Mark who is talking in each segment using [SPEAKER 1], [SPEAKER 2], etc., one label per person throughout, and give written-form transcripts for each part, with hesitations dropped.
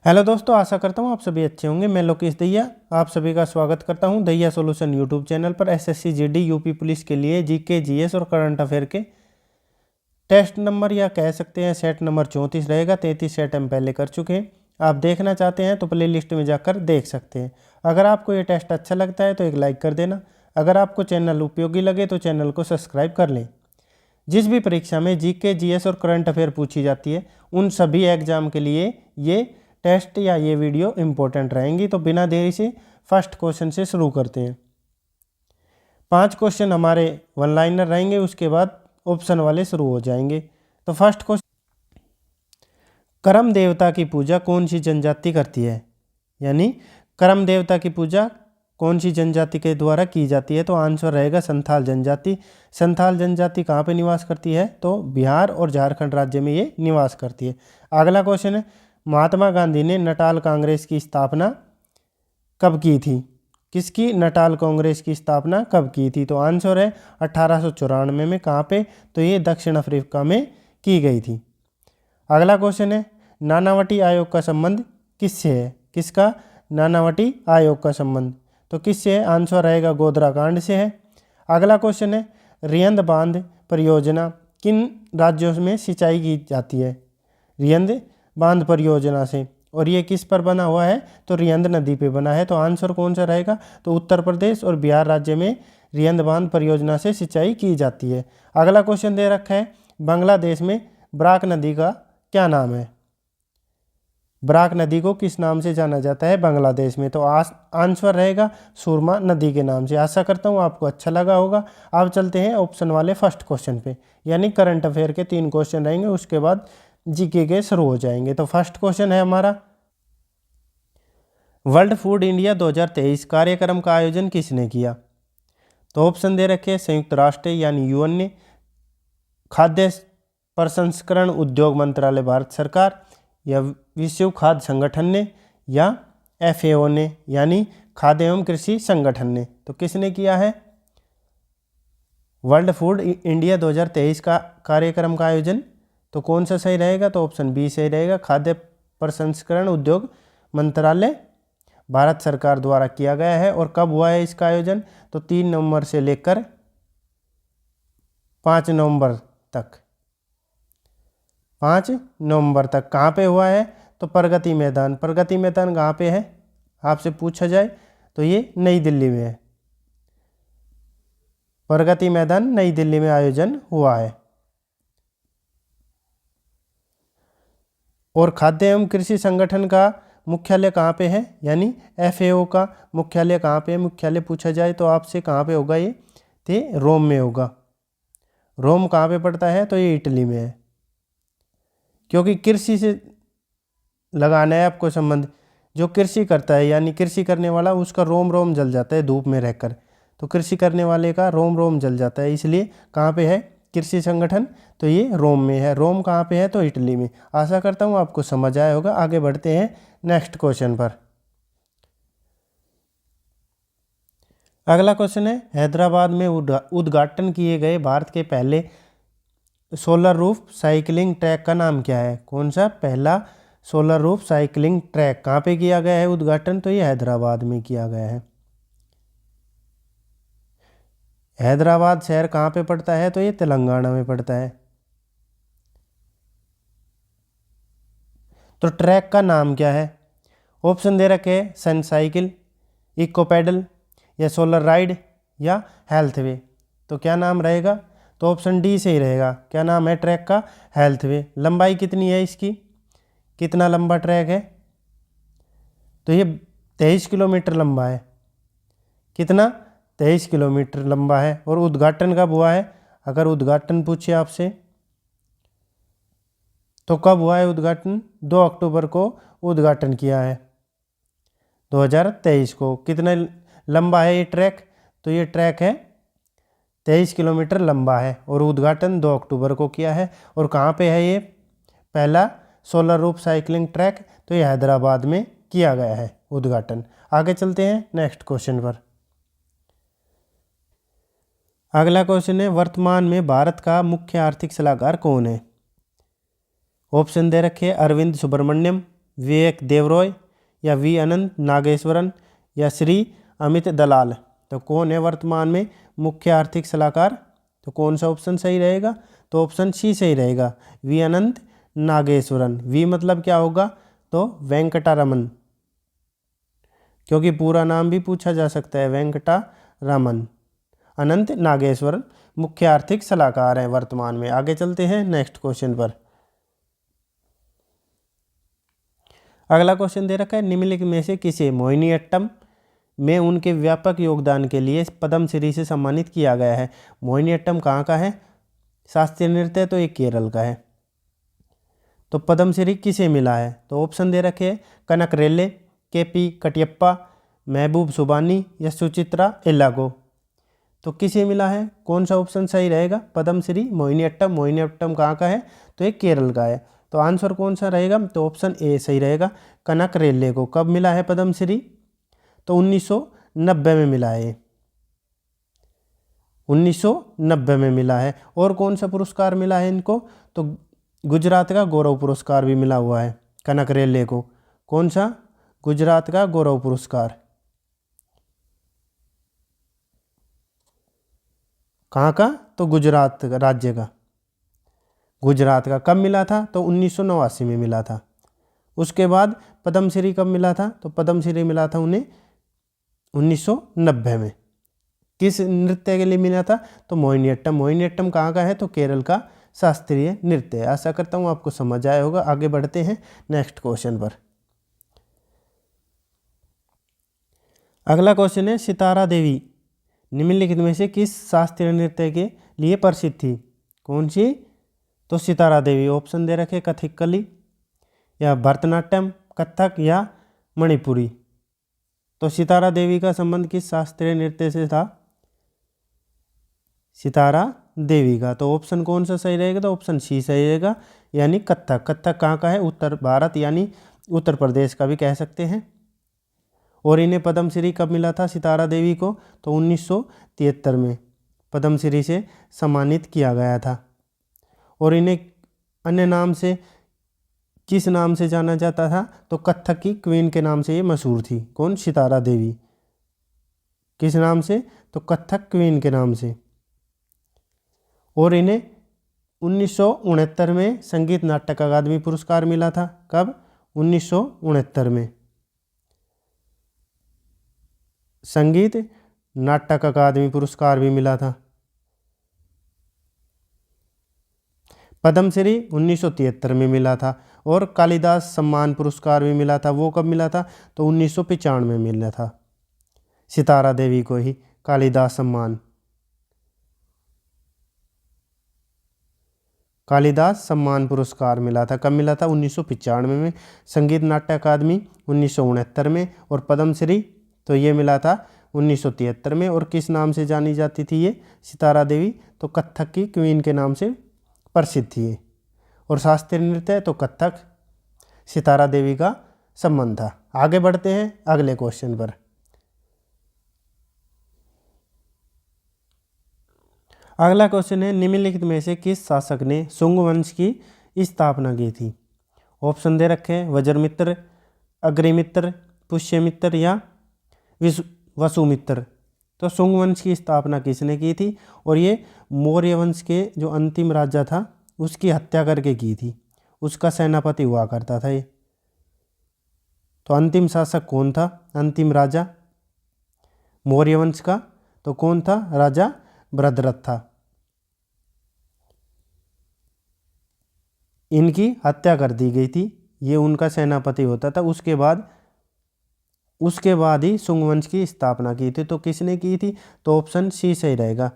[SPEAKER 1] Hello दोस्तों, आशा करता हूँ आप सभी अच्छे होंगे। मैं लोकेश दहिया आप सभी का स्वागत करता हूँ दहिया सॉल्यूशन यूट्यूब चैनल पर। एसएससी जीडी यूपी पुलिस के लिए जीके जीएस और करंट अफेयर के टेस्ट नंबर या कह सकते हैं सेट नंबर 34 रहेगा। 33 सेट हम पहले कर चुके हैं। आप देखना चाहते हैं तो प्ले लिस्ट में जाकर देख सकते हैं। अगर आपको ये टेस्ट अच्छा लगता है तो एक लाइक कर देना। अगर आपको चैनल उपयोगी लगे तो चैनल को सब्सक्राइब कर लें। जिस भी परीक्षा में जीके जीएस और करंट अफेयर पूछी जाती है उन सभी एग्जाम के लिए ये टेस्ट या ये वीडियो इम्पोर्टेंट रहेंगी। तो बिना देरी से फर्स्ट क्वेश्चन से शुरू करते हैं। 5 क्वेश्चन हमारे वन लाइनर रहेंगे, उसके बाद ऑप्शन वाले शुरू हो जाएंगे। तो फर्स्ट क्वेश्चन, करम देवता की पूजा कौन सी जनजाति करती है? यानी करम देवता की पूजा कौन सी जनजाति के द्वारा की जाती है? तो आंसर रहेगा संथाल जनजाति। संथाल जनजाति कहाँ पे निवास करती है? तो बिहार और झारखंड राज्य में ये निवास करती है। अगला क्वेश्चन है, महात्मा गांधी ने नटाल कांग्रेस की स्थापना कब की थी? किसकी नटाल कांग्रेस की स्थापना कब की थी? तो आंसर है 1894 में। कहाँ पे? तो ये दक्षिण अफ्रीका में की गई थी। अगला क्वेश्चन है, नानावटी आयोग का संबंध किससे है? किसका नानावटी आयोग का संबंध? तो किससे है? आंसर रहेगा गोधरा कांड से है। अगला क्वेश्चन है, रियंद बांध परियोजना किन राज्यों में सिंचाई की जाती है? रियंद बांध परियोजना से, और ये किस पर बना हुआ है? तो रियंद नदी पे बना है। तो आंसर कौन सा रहेगा? तो उत्तर प्रदेश और बिहार राज्य में रियंद बांध परियोजना से सिंचाई की जाती है। अगला क्वेश्चन दे रखा है, बांग्लादेश में ब्राक नदी का क्या नाम है? ब्राक नदी को किस नाम से जाना जाता है बांग्लादेश में? तो आंसर रहेगा सुरमा नदी के नाम से। आशा करता हूँ आपको अच्छा लगा होगा। अब चलते हैं ऑप्शन वाले फर्स्ट क्वेश्चन पे, यानी करंट अफेयर के 3 क्वेश्चन रहेंगे, उसके बाद जीके के शुरू हो जाएंगे। तो फर्स्ट क्वेश्चन है हमारा, वर्ल्ड फूड इंडिया 2023 कार्यक्रम का आयोजन किसने किया? तो ऑप्शन दे रखे हैं, संयुक्त राष्ट्र यानी यूएन ने, खाद्य प्रसंस्करण उद्योग मंत्रालय भारत सरकार, या विश्व खाद्य संगठन ने, या एफएओ ने यानी खाद्य एवं कृषि संगठन ने। तो किसने किया है वर्ल्ड फूड इंडिया 2023 का कार्यक्रम का आयोजन? तो कौन सा सही रहेगा? तो ऑप्शन बी सही रहेगा, खाद्य प्रसंस्करण उद्योग मंत्रालय भारत सरकार द्वारा किया गया है। और कब हुआ है इसका आयोजन? तो 3 नवंबर से लेकर 5 नवंबर तक। 5 नवंबर तक कहाँ पे हुआ है? तो प्रगति मैदान। प्रगति मैदान कहाँ पे है आपसे पूछा जाए तो ये नई दिल्ली में है। प्रगति मैदान नई दिल्ली में आयोजन हुआ है। और खाद्य एवं कृषि संगठन का मुख्यालय कहाँ पे है? यानी एफएओ का मुख्यालय कहाँ पे है? मुख्यालय पूछा जाए तो आपसे कहाँ पे होगा? ये तो रोम में होगा। रोम कहाँ पे पड़ता है? तो ये इटली में है। क्योंकि कृषि से लगाना है आपको संबंध। जो कृषि करता है यानी कृषि करने वाला, उसका रोम रोम जल जाता है धूप में रहकर। तो कृषि करने वाले का रोम रोम जल जाता है, इसलिए कहाँ पे है कृषि संगठन? तो ये रोम में है। रोम कहाँ पे है? तो इटली में। आशा करता हूँ आपको समझ आया होगा। आगे बढ़ते हैं नेक्स्ट क्वेश्चन पर। अगला क्वेश्चन है, हैदराबाद में उद्घाटन किए गए भारत के पहले सोलर रूफ साइकिलिंग ट्रैक का नाम क्या है? कौन सा पहला सोलर रूफ साइकिलिंग ट्रैक कहाँ पे किया गया है उद्घाटन? तो ये हैदराबाद में किया गया है। हैदराबाद शहर कहाँ पे पड़ता है? तो ये तेलंगाना में पड़ता है। तो ट्रैक का नाम क्या है? ऑप्शन दे रखे हैं, सन साइकिल, इको पैडल, या सोलर राइड, या हेल्थ वे। तो क्या नाम रहेगा? तो ऑप्शन डी से ही रहेगा। क्या नाम है ट्रैक का? हेल्थ वे। लंबाई कितनी है इसकी? कितना लंबा ट्रैक है? तो ये 23 किलोमीटर लंबा है। कितना? 23 किलोमीटर लंबा है। और उद्घाटन कब हुआ है? अगर उद्घाटन पूछे आपसे तो कब हुआ है उद्घाटन? 2 अक्टूबर को उद्घाटन किया है 2023 को। कितना लंबा है ये ट्रैक? तो ये ट्रैक है 23 किलोमीटर लंबा है और उद्घाटन 2 अक्टूबर को किया है। और कहाँ पे है ये पहला सोलर रूफ साइकिलिंग ट्रैक? तो ये हैदराबाद में किया गया है उद्घाटन। आगे चलते हैं नेक्स्ट क्वेश्चन पर। अगला क्वेश्चन है, वर्तमान में भारत का मुख्य आर्थिक सलाहकार कौन है? ऑप्शन दे रखे अरविंद सुब्रमण्यम, विवेक देवरॉय या वी अनंत नागेश्वरन या श्री अमित दलाल। तो कौन है वर्तमान में मुख्य आर्थिक सलाहकार? तो कौन सा ऑप्शन सही रहेगा? तो ऑप्शन सी सही रहेगा, वी अनंत नागेश्वरन। वी मतलब क्या होगा? तो वेंकटरमन, क्योंकि पूरा नाम भी पूछा जा सकता है, वेंकटरमन। अनंत नागेश्वरन मुख्य आर्थिक सलाहकार हैं वर्तमान में। आगे चलते हैं नेक्स्ट क्वेश्चन पर। अगला क्वेश्चन दे रखा है, निम्नलिखित में से किसे मोहिनीअट्टम में उनके व्यापक योगदान के लिए पद्मश्री से सम्मानित किया गया है? मोहिनीअट्टम कहाँ का है? शास्त्रीय नृत्य, तो ये केरल का है। तो पद्मश्री किसे मिला है? तो ऑप्शन दे रखे हैं, कनक रेले, केपी कटियप्पा, महबूब सुबानी या सुचित्रा एल्लागो। तो किसे मिला है? कौन सा ऑप्शन सही रहेगा? पद्मश्री मोहिनीअट्टम। मोहिनीअट्टम कहाँ का है? तो ये केरल का है। तो आंसर कौन सा रहेगा? तो ऑप्शन ए सही रहेगा, कनक रेले को। कब मिला है पद्मश्री? तो 1990 में मिला है, 1990 में मिला है। और कौन सा पुरस्कार मिला है इनको? तो गुजरात का गौरव पुरस्कार भी मिला हुआ है कनक रेले को। कौन सा? गुजरात का गौरव पुरस्कार। कहाँ का? तो गुजरात राज्य का, गुजरात का। कब मिला था? तो 1989 में मिला था। उसके बाद पद्मश्री कब मिला था? तो पद्मश्री मिला था उन्हें 1990 में। किस नृत्य के लिए मिला था? तो मोहिनीअट्टम। मोहिनीअट्टम कहाँ का है? तो केरल का शास्त्रीय नृत्य है। आशा करता हूँ आपको समझ आया होगा। आगे बढ़ते हैं नेक्स्ट क्वेश्चन पर। अगला क्वेश्चन है, सितारा देवी निम्नलिखित में से किस शास्त्रीय नृत्य के लिए प्रसिद्ध थी? कौन सी? तो सितारा देवी। ऑप्शन दे रखे, कथकली या भरतनाट्यम, कथक या मणिपुरी। तो सितारा देवी का संबंध किस शास्त्रीय नृत्य से था? सितारा देवी का। तो ऑप्शन कौन सा सही रहेगा? तो ऑप्शन सी सही रहेगा, यानी कथक। कथक कहाँ का है? उत्तर भारत यानी उत्तर प्रदेश का भी कह सकते हैं। और इन्हें पद्मश्री कब मिला था सितारा देवी को? तो 1973 में पद्मश्री से सम्मानित किया गया था। और इन्हें अन्य नाम से, किस नाम से जाना जाता था? तो कथक की क्वीन के नाम से ये मशहूर थी। कौन? सितारा देवी। किस नाम से? तो कथक क्वीन के नाम से। और इन्हें 1969 में संगीत नाटक अकादमी पुरस्कार मिला था। कब? 1969 में संगीत नाटक अकादमी पुरस्कार भी मिला था। पद्मश्री 1973 में मिला था। और कालिदास सम्मान पुरस्कार भी मिला था। वो कब मिला था? तो 1995 में मिला था सितारा देवी को ही कालिदास सम्मान, कालिदास सम्मान पुरस्कार मिला था। कब मिला था? 1995 में। संगीत नाट्य अकादमी 1969 में। और पद्मश्री तो ये मिला था 1973 में। और किस नाम से जानी जाती थी ये सितारा देवी? तो कथक की क्वीन के नाम से प्रसिद्ध थी ये। और शास्त्रीय नृत्य तो कथक सितारा देवी का संबंध था। आगे बढ़ते हैं अगले क्वेश्चन पर। अगला क्वेश्चन है, निम्नलिखित में से किस शासक ने शुंग वंश की स्थापना की थी? ऑप्शन दे रखे हैं, वज्रमित्र, अग्निमित्र, पुष्यमित्र या वसुमित्र। तो शुंग वंश की स्थापना किसने की थी? और ये मौर्य वंश के जो अंतिम राजा था उसकी हत्या करके की थी। उसका सेनापति हुआ करता था ये। तो अंतिम शासक कौन था? अंतिम राजा मौर्य वंश का तो कौन था? राजा भद्रथ था। इनकी हत्या कर दी गई थी, ये उनका सेनापति होता था। उसके बाद ही शुंग वंश की स्थापना की थी। तो किसने की थी? तो ऑप्शन सी सही रहेगा,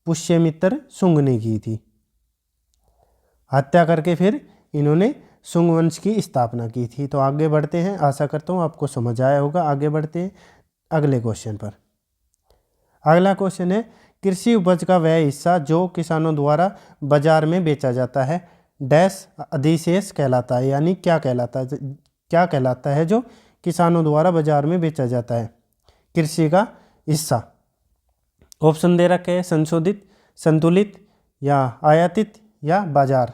[SPEAKER 1] पुष्यमित्र शुंग ने की थी। हत्या करके फिर इन्होंने शुंग वंश की स्थापना की थी। तो आगे बढ़ते हैं, आशा करता हूँ आपको समझ आया होगा। आगे बढ़ते हैं अगले क्वेश्चन पर। अगला क्वेश्चन है, कृषि उपज का वह हिस्सा जो किसानों द्वारा बाजार में बेचा जाता है डैश अधिशेष कहलाता है। यानी क्या कहलाता है जो किसानों द्वारा बाजार में बेचा जाता है कृषि का हिस्सा। ऑप्शन दे रखे हैं, संशोधित, संतुलित या आयातित या बाजार।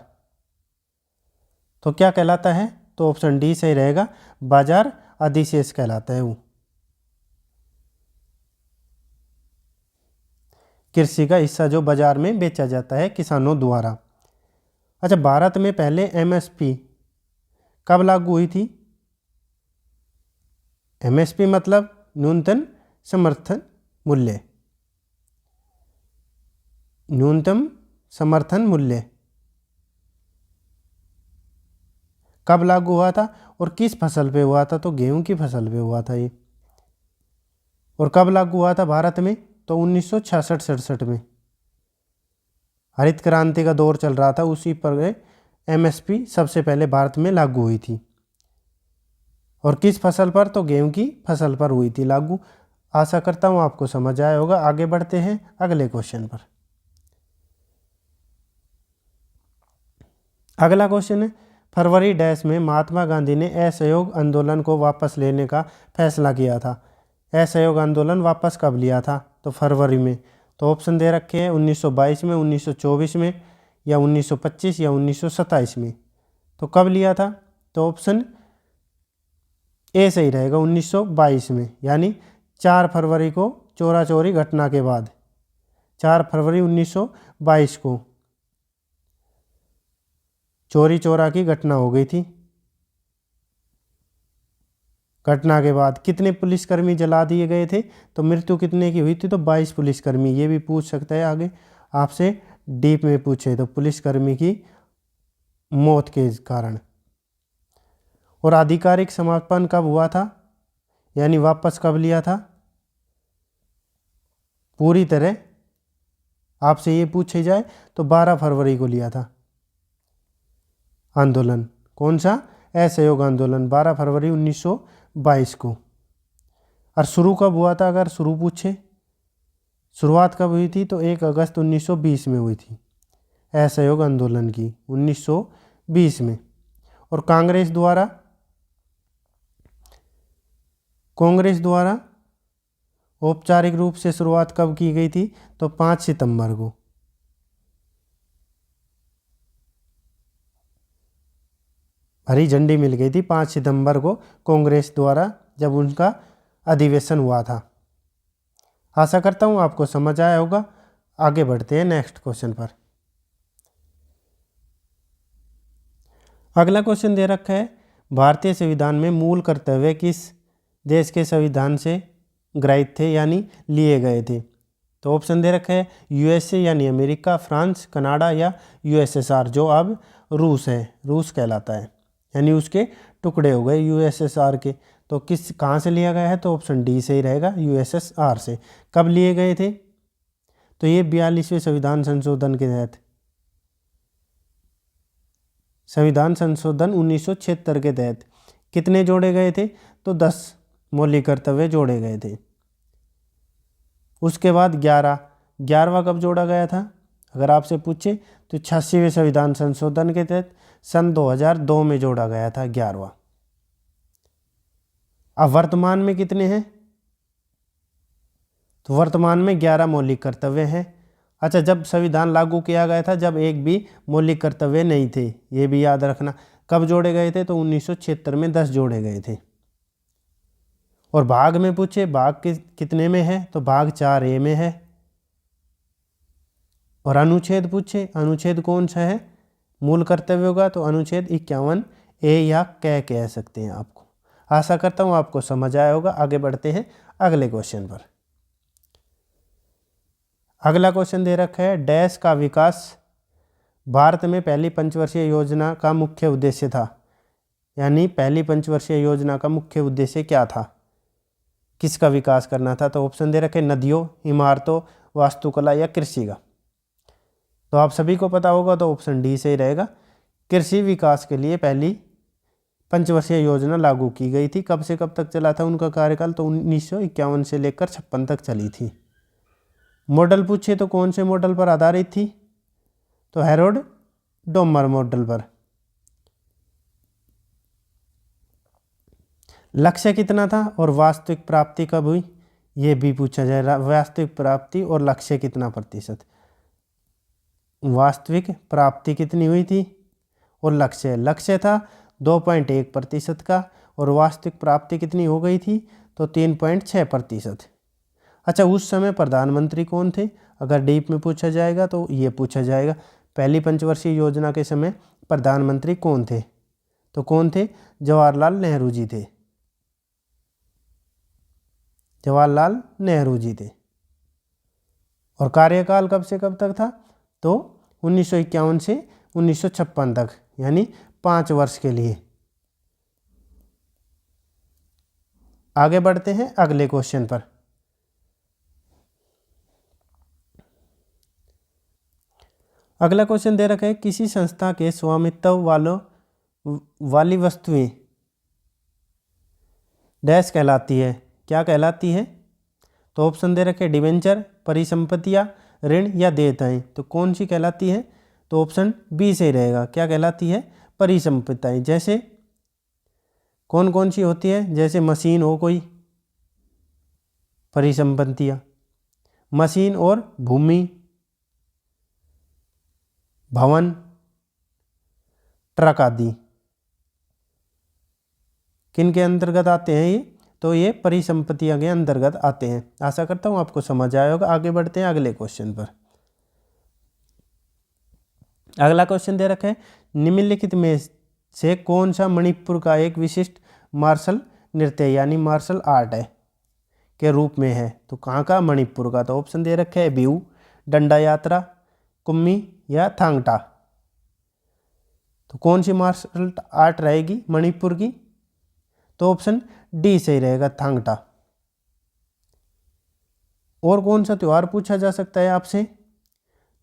[SPEAKER 1] तो क्या कहलाता है? तो ऑप्शन डी सही रहेगा, बाजार अधिशेष कहलाता है वो। कृषि का हिस्सा जो बाजार में बेचा जाता है किसानों द्वारा। अच्छा, भारत में पहले एमएसपी कब लागू हुई थी? एमएसपी मतलब न्यूनतम समर्थन मूल्य, न्यूनतम समर्थन मूल्य कब लागू हुआ था और किस फसल पे हुआ था? तो गेहूं की फसल पे हुआ था ये। और कब लागू हुआ था भारत में? तो 1966-67 में। हरित क्रांति का दौर चल रहा था, उसी पर एमएसपी सबसे पहले भारत में लागू हुई थी। और किस फसल पर? तो गेहूं की फसल पर हुई थी लागू। आशा करता हूं आपको समझ आया होगा। आगे बढ़ते हैं अगले क्वेश्चन पर। अगला क्वेश्चन है, फरवरी डैश में महात्मा गांधी ने असहयोग आंदोलन को वापस लेने का फैसला किया था। असहयोग आंदोलन वापस कब लिया था? तो फरवरी में। तो ऑप्शन दे रखे हैं 1922 में, 1924 में, या 1925 या 1927 में। तो कब लिया था? तो ऑप्शन ए सही रहेगा, 1922 में, यानी 4 फरवरी को चोरा चोरी घटना के बाद, 4 फरवरी 1922 को चोरी चोरा की घटना हो गई थी। घटना के बाद कितने पुलिसकर्मी जला दिए गए थे? तो मृत्यु कितने की हुई थी? तो 22 पुलिसकर्मी। ये भी पूछ सकता है आगे आपसे, डीप में पूछे तो, पुलिसकर्मी की मौत के कारण। और आधिकारिक समापन कब हुआ था, यानी वापस कब लिया था? पूरी तरह आपसे ये पूछे जाए तो 12 फरवरी को लिया था आंदोलन। कौन सा? असहयोग आंदोलन, 12 फरवरी 1922 को। और शुरू कब हुआ था? अगर शुरू पूछे, शुरुआत कब हुई थी? तो 1 अगस्त 1920 में हुई थी असहयोग आंदोलन की, 1920 में। और कांग्रेस द्वारा औपचारिक रूप से शुरुआत कब की गई थी? तो 5 सितंबर को। हरी झंडी मिल गई थी 5 सितंबर को कांग्रेस द्वारा, जब उनका अधिवेशन हुआ था। आशा करता हूँ आपको समझ आया होगा। आगे बढ़ते हैं नेक्स्ट क्वेश्चन पर। अगला क्वेश्चन दे रखा है, भारतीय संविधान में मूल कर्तव्य किस देश के संविधान से ग्रहित थे, यानी लिए गए थे? तो ऑप्शन दे रखे हैं यूएसए यानी अमेरिका, फ्रांस, कनाडा, या यूएसएसआर जो अब रूस है, रूस कहलाता है, यानी उसके टुकड़े हो गए यूएसएसआर के। तो कहाँ से लिया गया है? तो ऑप्शन डी सही रहेगा, यूएसएसआर से। कब लिए गए थे? तो ये 42वें संविधान संशोधन के तहत, संविधान संशोधन 1976 के तहत कितने जोड़े गए थे? तो 10 मौलिक कर्तव्य जोड़े गए थे। उसके बाद 11वां कब जोड़ा गया था? अगर आपसे पूछे तो 86वें संविधान संशोधन के तहत सन 2002 में जोड़ा गया था 11वां। अब वर्तमान में कितने हैं? तो वर्तमान में 11 मौलिक कर्तव्य हैं। अच्छा, जब संविधान लागू किया गया था, जब एक भी मौलिक कर्तव्य नहीं थे, ये भी याद रखना। कब जोड़े गए थे? तो 1976 में 10 जोड़े गए थे। और भाग में पूछे, भाग कितने में है? तो भाग 4A में है। और अनुच्छेद पूछे, अनुच्छेद कौन सा है मूल कर्तव्यों का? तो अनुच्छेद 51A या कह सकते हैं आपको। आशा करता हूँ आपको समझ आया होगा। आगे बढ़ते हैं अगले क्वेश्चन पर। अगला क्वेश्चन दे रखा है, डैश का विकास भारत में पहली पंचवर्षीय योजना का मुख्य उद्देश्य था, यानी पहली पंचवर्षीय योजना का मुख्य उद्देश्य क्या था? किसका विकास करना था? तो ऑप्शन दे रखे नदियों, इमारतों, वास्तुकला, या कृषि का। तो आप सभी को पता होगा, तो ऑप्शन डी सही रहेगा। कृषि विकास के लिए पहली पंचवर्षीय योजना लागू की गई थी। कब से कब तक चला था उनका कार्यकाल? तो 1951 से लेकर 56 तक चली थी। मॉडल पूछे तो कौन से मॉडल पर आधारित थी? तो हेरोल्ड डोमर मॉडल पर। लक्ष्य कितना था और वास्तविक प्राप्ति कब हुई? ये भी पूछा जाए, वास्तविक प्राप्ति और लक्ष्य कितना प्रतिशत, वास्तविक प्राप्ति कितनी हुई थी और लक्ष्य था 2.1% का, और वास्तविक प्राप्ति कितनी हो गई थी, तो 3.6%। अच्छा, उस समय प्रधानमंत्री कौन थे, अगर डीप में पूछा जाएगा तो ये पूछा जाएगा पहली पंचवर्षीय योजना के समय प्रधानमंत्री कौन थे, तो कौन थे, जवाहरलाल नेहरू जी थे, जवाहरलाल नेहरू जी थे। और कार्यकाल कब से कब तक था, तो 1951 से 1956 तक, यानी 5 वर्ष के लिए। आगे बढ़ते हैं अगले क्वेश्चन पर। अगला क्वेश्चन दे रखा है, किसी संस्था के स्वामित्व वाली वस्तुएं डैश कहलाती है, क्या कहलाती है, तो ऑप्शन दे रखे डिवेंचर, परिसंपत्तियां, ऋण या देयताएं, तो कौन सी कहलाती है, तो ऑप्शन बी सही रहेगा, क्या कहलाती है, परिसंपत्तियां। जैसे कौन कौन सी होती है, जैसे मशीन हो कोई, परिसंपत्तियां, मशीन और भूमि, भवन, ट्रक आदि किन के अंतर्गत आते हैं ये, तो ये परिसंपत्तियां के अंतर्गत आते हैं। आशा करता हूं आपको समझ आया होगा। आगे बढ़ते हैं अगले क्वेश्चन पर। अगला क्वेश्चन दे रखा है, निम्नलिखित में से कौन सा मणिपुर का एक विशिष्ट मार्शल नृत्य यानी मार्शल आर्ट है के रूप में है, तो कहाँ का, मणिपुर का। तो ऑप्शन दे रखे है बिहू, डंडा यात्रा, कुम्मी या थांगटा, तो कौन सी मार्शल आर्ट रहेगी मणिपुर की, तो ऑप्शन डी सही रहेगा, थांगटा। और कौन सा त्योहार पूछा जा सकता है आपसे,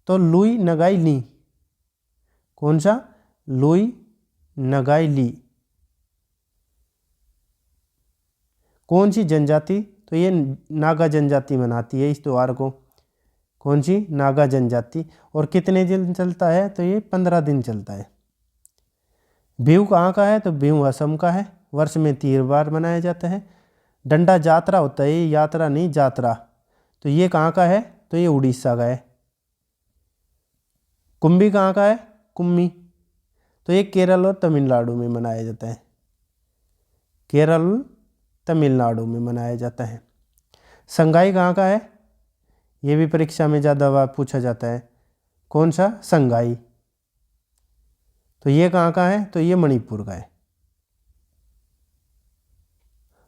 [SPEAKER 1] तो लुई नगाई ली, कौन सा, लुई नगाई ली, कौन सी जनजाति, तो ये नागा जनजाति मनाती है इस त्योहार को, कौन सी, नागा जनजाति। और कितने दिन चलता है, तो ये 15 दिन चलता है। बिहू कहाँ का है, तो बिहू असम का है, वर्ष में 3 बार मनाया जाता है। डंडा जात्रा होता है, ये यात्रा नहीं जात्रा, तो ये कहाँ का है, तो ये उड़ीसा का है। कुंभी कहाँ का है, कुम्मी, तो ये केरल और तमिलनाडु में मनाया जाता है, केरल तमिलनाडु में मनाया जाता है। संगाई कहाँ का है, ये भी परीक्षा में ज़्यादा बार पूछा जाता है, कौन सा, संगाई, तो ये कहाँ का है, तो ये मणिपुर का है।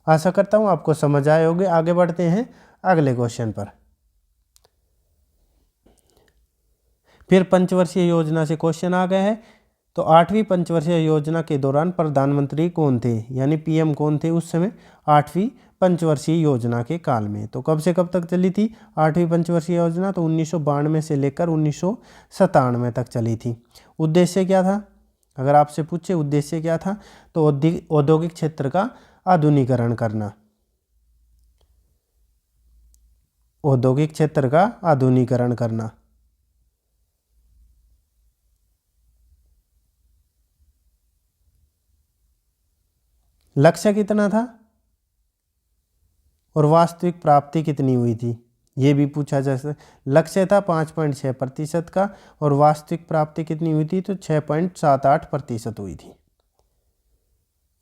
[SPEAKER 1] आशा करता हूँ आपको समझ आए होंगे। आगे बढ़ते हैं अगले क्वेश्चन पर। फिर पंचवर्षीय योजना से क्वेश्चन आ गए हैं, तो 8वीं पंचवर्षीय योजना के दौरान प्रधानमंत्री कौन थे, यानी पीएम कौन थे उस समय 8वीं पंचवर्षीय योजना के काल में। तो कब से कब तक चली थी 8वीं पंचवर्षीय योजना, तो 1992 से लेकर 1997 तक चली थी। उद्देश्य क्या था, अगर आपसे पूछे उद्देश्य क्या था, तो औद्योगिक क्षेत्र का आधुनिकीकरण करना, औद्योगिक क्षेत्र का आधुनिकीकरण करना। लक्ष्य कितना था और वास्तविक प्राप्ति कितनी हुई थी, ये भी पूछा जा सकता है। लक्ष्य था 5.6% का और वास्तविक प्राप्ति कितनी हुई थी, तो 6.78% हुई थी।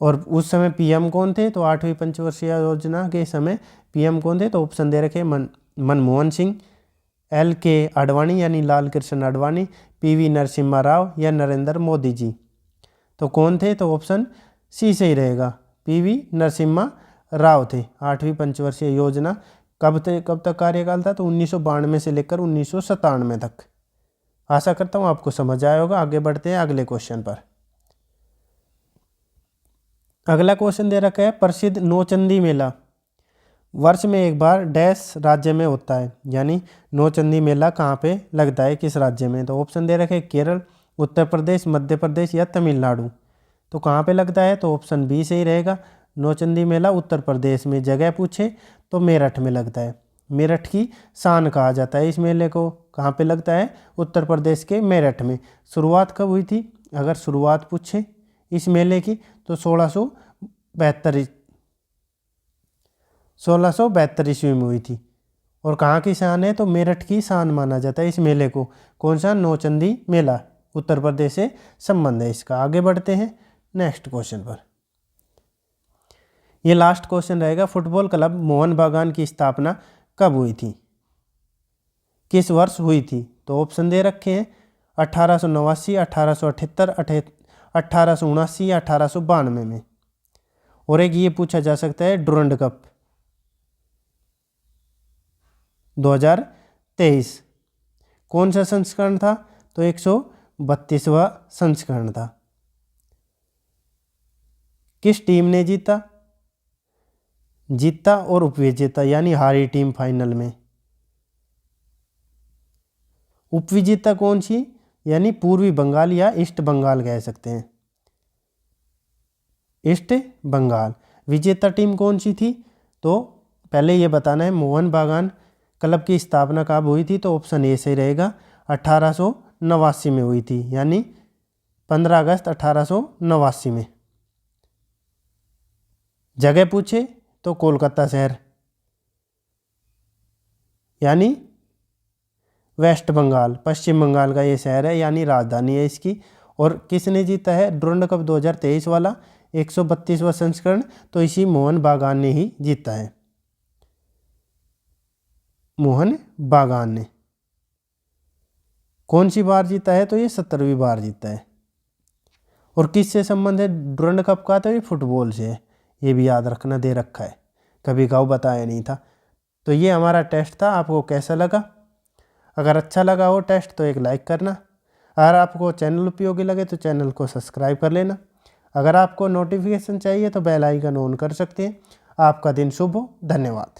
[SPEAKER 1] और उस समय पीएम कौन थे, तो 8वीं पंचवर्षीय योजना के समय पीएम कौन थे, तो ऑप्शन दे रखे मनमोहन सिंह, LK आडवाणी यानी लाल कृष्ण आडवाणी, PV नरसिम्हा राव या नरेंद्र मोदी जी, तो कौन थे, तो ऑप्शन सी सही रहेगा, PV नरसिम्हा राव थे। 8वीं पंचवर्षीय योजना कब तक कार्यकाल था, तो 1992 से लेकर 1997 तक। आशा करता हूँ आपको समझ आया होगा। आगे बढ़ते हैं अगले क्वेश्चन पर। अगला क्वेश्चन दे रखा है, प्रसिद्ध नौचंदी मेला वर्ष में एक बार डैश राज्य में होता है, यानी नौचंदी मेला कहाँ पे लगता है, किस राज्य में, तो ऑप्शन दे रखे केरल, उत्तर प्रदेश, मध्य प्रदेश या तमिलनाडु, तो कहाँ पे लगता है, तो ऑप्शन बी सही रहेगा, नौचंदी मेला उत्तर प्रदेश में। जगह पूछे तो मेरठ में लगता है, मेरठ की शान कहा जाता है इस मेले को। कहाँ पे लगता है, उत्तर प्रदेश के मेरठ में। शुरुआत कब हुई थी, अगर शुरुआत पूछे इस मेले की, तो 1672 ईस्वी में हुई थी। और कहाँ की शान है, तो मेरठ की शान माना जाता है इस मेले को। कौन सा, नौचंदी मेला, उत्तर प्रदेश से संबंध है इसका। आगे बढ़ते हैं नेक्स्ट क्वेश्चन पर। ये लास्ट क्वेश्चन रहेगा, फुटबॉल क्लब मोहन बागान की स्थापना कब हुई थी, किस वर्ष हुई थी? तो ऑप्शन दे रखे हैं 1889, 1878, 1879 या 1892 में। और एक ये पूछा जा सकता है डुरंड कप 2023 कौन सा संस्करण था? तो 132वां संस्करण था। किस टीम ने जीता और उपविजेता यानी हारी टीम फाइनल में? उपविजेता कौन सी? यानी पूर्वी बंगाल या ईस्ट बंगाल कह सकते हैं, ईस्ट बंगाल। विजेता टीम कौन सी थी? तो पहले ये बताना है मोहन बागान क्लब की स्थापना कब हुई थी, तो ऑप्शन ए सही रहेगा 1889 में हुई थी, यानी 15 अगस्त 1889 में। जगह पूछे तो कोलकाता शहर यानी वेस्ट बंगाल, पश्चिम बंगाल का ये शहर है, यानी राजधानी है इसकी। और किसने जीता है डुरंड कप 2023 वाला 132वां संस्करण? तो इसी मोहन बागान ने ही जीता है, मोहन बागान ने। कौन सी बार जीता है? तो ये 17वीं बार जीता है। और किससे संबंध है डुरंड कप का? तो ये फुटबॉल से है, ये भी याद रखना, दे रखा है, कभी गाँव बताया नहीं था। तो ये हमारा टेस्ट था, आपको कैसा लगा? अगर अच्छा लगा हो टेस्ट तो एक लाइक करना, अगर आपको चैनल उपयोगी लगे तो चैनल को सब्सक्राइब कर लेना। अगर आपको नोटिफिकेशन चाहिए तो बेल आइकन ऑन कर सकते हैं। आपका दिन शुभ हो, धन्यवाद।